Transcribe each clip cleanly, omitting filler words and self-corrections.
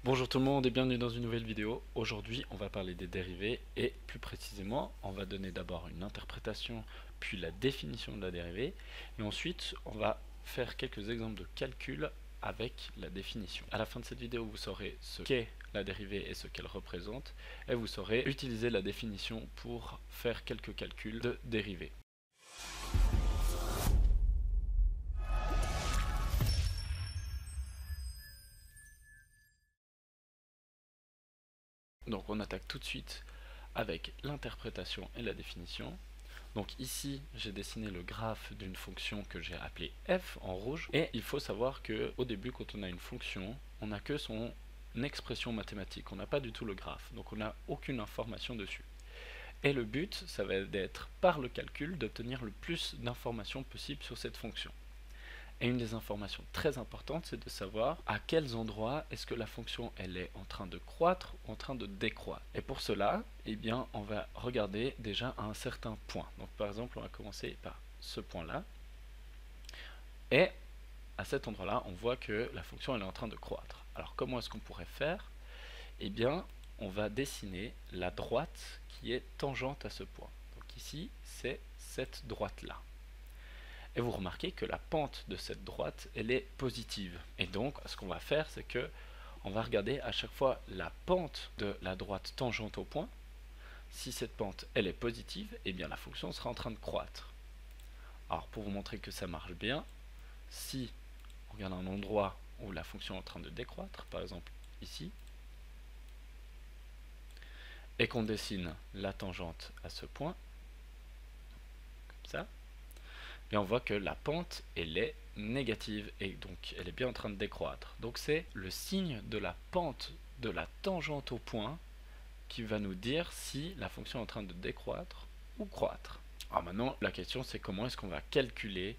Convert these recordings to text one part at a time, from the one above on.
Bonjour tout le monde et bienvenue dans une nouvelle vidéo. Aujourd'hui on va parler des dérivées et plus précisément on va donner d'abord une interprétation puis la définition de la dérivée et ensuite on va faire quelques exemples de calcul avec la définition. À la fin de cette vidéo vous saurez ce qu'est la dérivée et ce qu'elle représente et vous saurez utiliser la définition pour faire quelques calculs de dérivée. Donc on attaque tout de suite avec l'interprétation et la définition. Donc ici, j'ai dessiné le graphe d'une fonction que j'ai appelée f en rouge. Et il faut savoir que au début, quand on a une fonction, on n'a que son expression mathématique. On n'a pas du tout le graphe. Donc on n'a aucune information dessus. Et le but, ça va être par le calcul d'obtenir le plus d'informations possible sur cette fonction. Et une des informations très importantes, c'est de savoir à quels endroits est-ce que la fonction elle est en train de croître ou en train de décroître. Et pour cela, eh bien, on va regarder déjà à un certain point. Donc par exemple, on va commencer par ce point-là. Et à cet endroit-là, on voit que la fonction elle est en train de croître. Alors comment est-ce qu'on pourrait faire? Eh bien, on va dessiner la droite qui est tangente à ce point. Donc ici, c'est cette droite-là. Et vous remarquez que la pente de cette droite, elle est positive. Et donc, ce qu'on va faire, c'est que on va regarder à chaque fois la pente de la droite tangente au point. Si cette pente, elle est positive, eh bien la fonction sera en train de croître. Alors, pour vous montrer que ça marche bien, si on regarde un endroit où la fonction est en train de décroître, par exemple ici, et qu'on dessine la tangente à ce point, comme ça, et on voit que la pente elle est négative et donc elle est bien en train de décroître. Donc c'est le signe de la pente de la tangente au point qui va nous dire si la fonction est en train de décroître ou croître. Alors maintenant la question c'est comment est-ce qu'on va calculer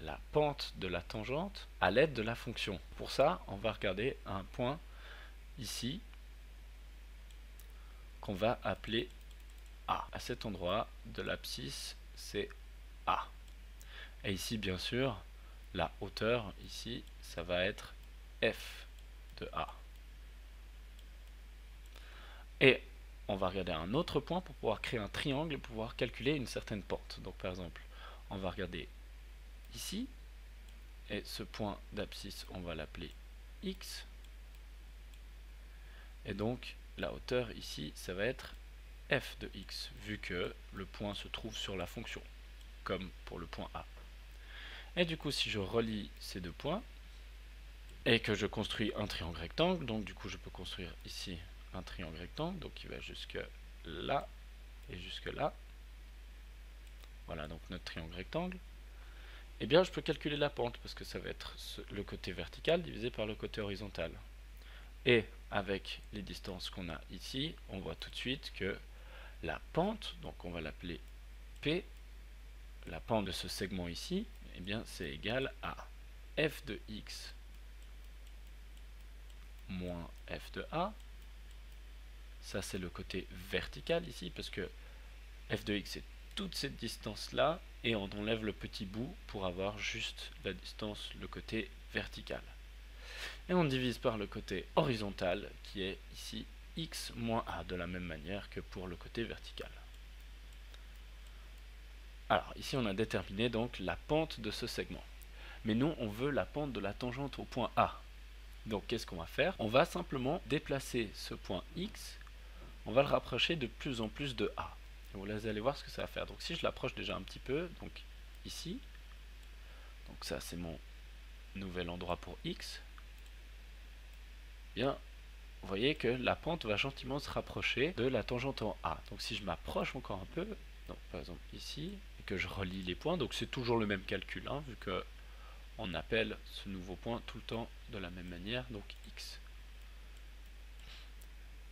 la pente de la tangente à l'aide de la fonction. Pour ça on va regarder un point ici qu'on va appeler A. À cet endroit de l'abscisse c'est A. Et ici, bien sûr, la hauteur, ici, ça va être f de A. Et on va regarder un autre point pour pouvoir créer un triangle et pouvoir calculer une certaine pente. Donc par exemple, on va regarder ici, et ce point d'abscisse, on va l'appeler x. Et donc, la hauteur ici, ça va être f de x, vu que le point se trouve sur la fonction, comme pour le point A. Et du coup, si je relie ces deux points, et que je construis un triangle rectangle, donc du coup je peux construire ici un triangle rectangle, donc qui va jusque là et jusque là. Voilà donc notre triangle rectangle. Et bien je peux calculer la pente parce que ça va être le côté vertical divisé par le côté horizontal. Et avec les distances qu'on a ici, on voit tout de suite que la pente, donc on va l'appeler P, la pente de ce segment ici, et bien c'est égal à f de x moins f de a. Ça c'est le côté vertical ici parce que f de x c'est toute cette distance là et on enlève le petit bout pour avoir juste la distance, le côté vertical. Et on divise par le côté horizontal qui est ici x moins a de la même manière que pour le côté vertical. Alors ici on a déterminé donc la pente de ce segment. Mais nous on veut la pente de la tangente au point A. Donc qu'est-ce qu'on va faire? On va simplement déplacer ce point x, on va le rapprocher de plus en plus de A. Et vous allez voir ce que ça va faire. Donc si je l'approche déjà un petit peu, donc ici, donc ça c'est mon nouvel endroit pour x, bien vous voyez que la pente va gentiment se rapprocher de la tangente en A. Donc si je m'approche encore un peu, donc par exemple ici, et que je relie les points, donc c'est toujours le même calcul, hein, vu que on appelle ce nouveau point tout le temps de la même manière, donc x.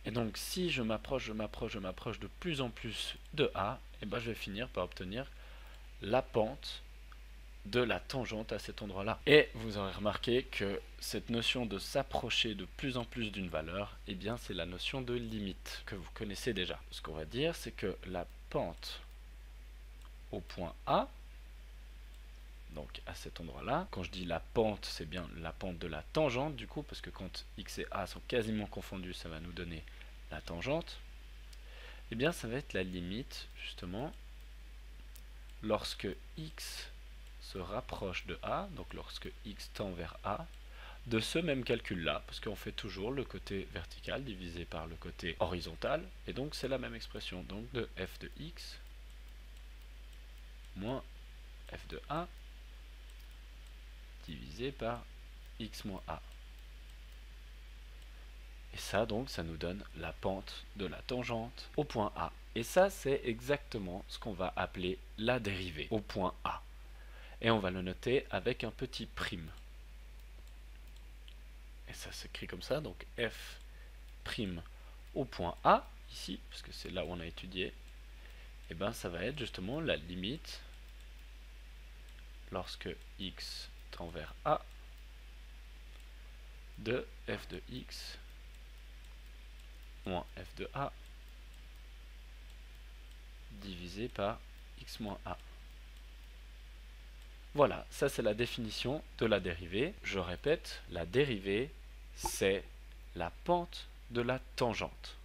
Et donc si je m'approche de plus en plus de A, et ben je vais finir par obtenir la pente de la tangente à cet endroit-là. Et vous aurez remarqué que cette notion de s'approcher de plus en plus d'une valeur, eh bien c'est la notion de limite que vous connaissez déjà. Ce qu'on va dire, c'est que la pente au point A, donc à cet endroit-là. Quand je dis la pente, c'est bien la pente de la tangente du coup, parce que quand x et a sont quasiment confondus, ça va nous donner la tangente. Et bien ça va être la limite justement lorsque x se rapproche de a, donc lorsque x tend vers a, de ce même calcul-là, parce qu'on fait toujours le côté vertical divisé par le côté horizontal, et donc c'est la même expression, donc de f de x moins f de a divisé par x moins a. Et ça donc, ça nous donne la pente de la tangente au point A. Et ça, c'est exactement ce qu'on va appeler la dérivée au point A. Et on va le noter avec un petit prime. Et ça s'écrit comme ça, donc f prime au point A, ici, parce que c'est là où on a étudié, et bien ça va être justement la limite lorsque x tend vers A de f de x moins f de a divisé par x moins a. Voilà, ça c'est la définition de la dérivée. Je répète, la dérivée, c'est la pente de la tangente.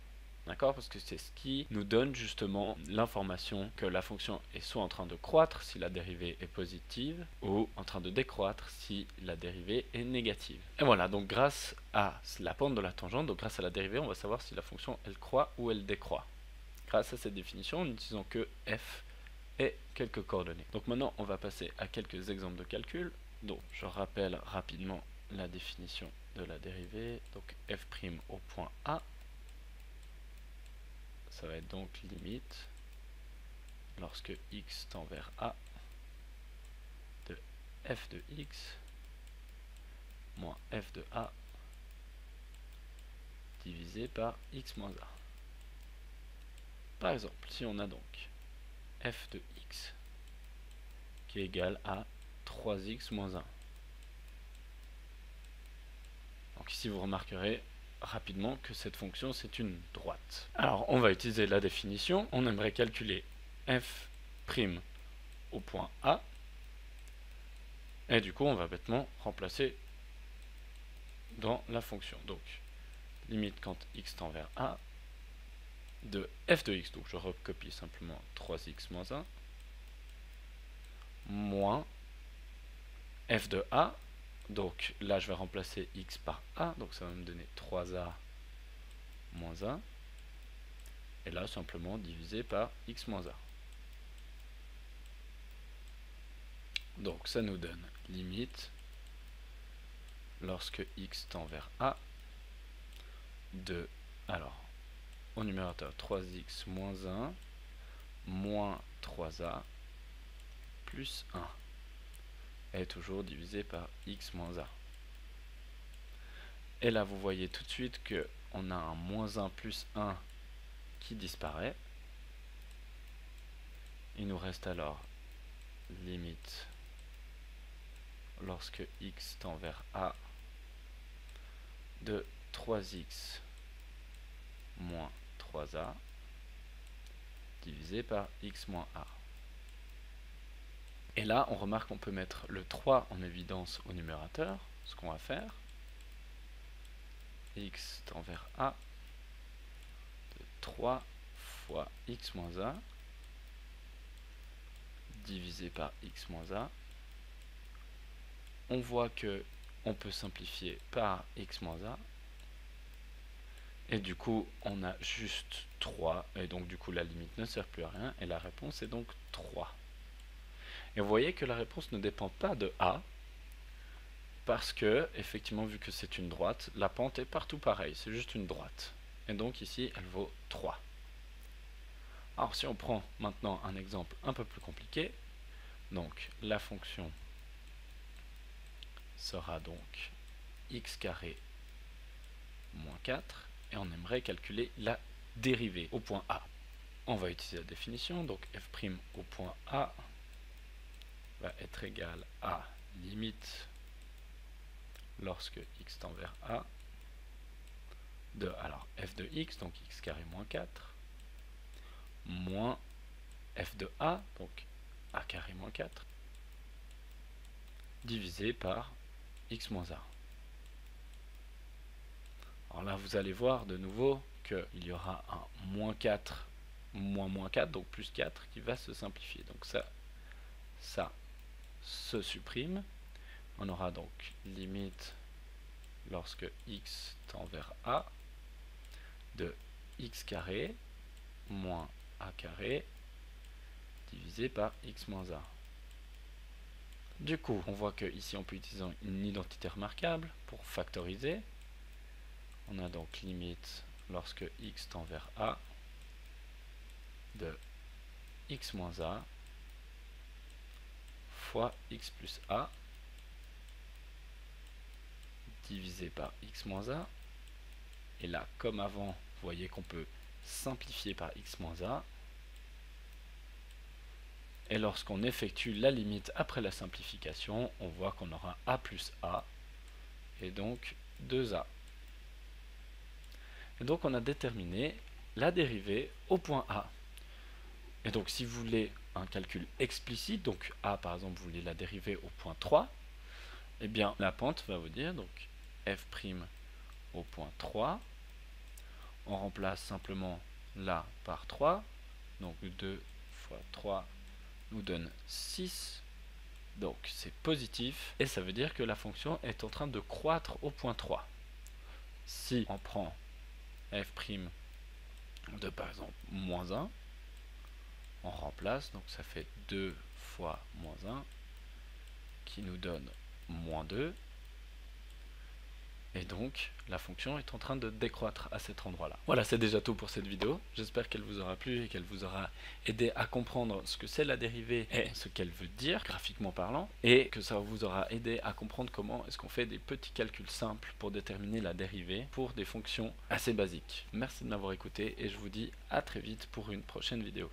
D'accord? Parce que c'est ce qui nous donne justement l'information que la fonction est soit en train de croître si la dérivée est positive, ou en train de décroître si la dérivée est négative. Et voilà, donc grâce à la pente de la tangente, donc grâce à la dérivée, on va savoir si la fonction elle croît ou elle décroît. Grâce à cette définition, en n'utilisant que f et quelques coordonnées. Donc maintenant, on va passer à quelques exemples de calcul. Donc, je rappelle rapidement la définition de la dérivée. Donc, f' au point A, ça va être donc limite lorsque x tend vers A de f de x moins f de A divisé par x moins A. Par exemple, si on a donc f de x qui est égal à 3x moins 1. Donc ici vous remarquerez rapidement que cette fonction c'est une droite. Alors on va utiliser la définition, on aimerait calculer f' au point A, et du coup on va bêtement remplacer dans la fonction. Donc limite quand x tend vers A de f de x, donc je recopie simplement 3x moins 1, moins f de A, donc là je vais remplacer x par A, donc ça va me donner 3a moins 1, et là simplement divisé par x moins a. Donc ça nous donne limite lorsque x tend vers A de, alors au numérateur 3x moins 1 moins 3a plus 1 est toujours divisé par x moins a. Et là vous voyez tout de suite que on a un moins 1 plus 1 qui disparaît. Il nous reste alors limite lorsque x tend vers A de 3x moins 3a divisé par x moins a. Et là, on remarque qu'on peut mettre le 3 en évidence au numérateur. Ce qu'on va faire, x tend vers a de 3 fois x moins a divisé par x moins a. On voit que on peut simplifier par x moins a. Et du coup, on a juste 3. Et donc, du coup, la limite ne sert plus à rien. Et la réponse est donc 3. Et vous voyez que la réponse ne dépend pas de a. Parce que, effectivement, vu que c'est une droite, la pente est partout pareille. C'est juste une droite. Et donc, ici, elle vaut 3. Alors, si on prend maintenant un exemple un peu plus compliqué, donc, la fonction sera donc x carré moins 4. Et on aimerait calculer la dérivée au point A. On va utiliser la définition, donc f' au point A va être égal à limite lorsque x tend vers A de, alors f de x, donc x carré moins 4, moins f de A, donc a carré moins 4, divisé par x moins 1. Alors là, vous allez voir de nouveau qu'il y aura un moins 4, moins 4, donc plus 4 qui va se simplifier. Donc ça se supprime. On aura donc limite lorsque x tend vers a de x carré moins a carré divisé par x moins 1. Du coup, on voit que ici on peut utiliser une identité remarquable pour factoriser. On a donc limite lorsque x tend vers a de x moins a fois x plus a divisé par x moins a. Et là, comme avant, vous voyez qu'on peut simplifier par x moins a. Et lorsqu'on effectue la limite après la simplification, on voit qu'on aura a plus a, et donc 2a. Et donc on a déterminé la dérivée au point A. Et donc si vous voulez un calcul explicite, donc a par exemple vous voulez la dériver au point 3, eh bien la pente va vous dire donc f' au point 3, on remplace simplement là par 3, donc 2 fois 3 nous donne 6, donc c'est positif, et ça veut dire que la fonction est en train de croître au point 3. Si on prend f' de par exemple moins 1, on remplace, donc ça fait 2 fois moins 1, qui nous donne moins 2, et donc la fonction est en train de décroître à cet endroit-là. Voilà, c'est déjà tout pour cette vidéo. J'espère qu'elle vous aura plu et qu'elle vous aura aidé à comprendre ce que c'est la dérivée et ce qu'elle veut dire, graphiquement parlant, et que ça vous aura aidé à comprendre comment est-ce qu'on fait des petits calculs simples pour déterminer la dérivée pour des fonctions assez basiques. Merci de m'avoir écouté et je vous dis à très vite pour une prochaine vidéo.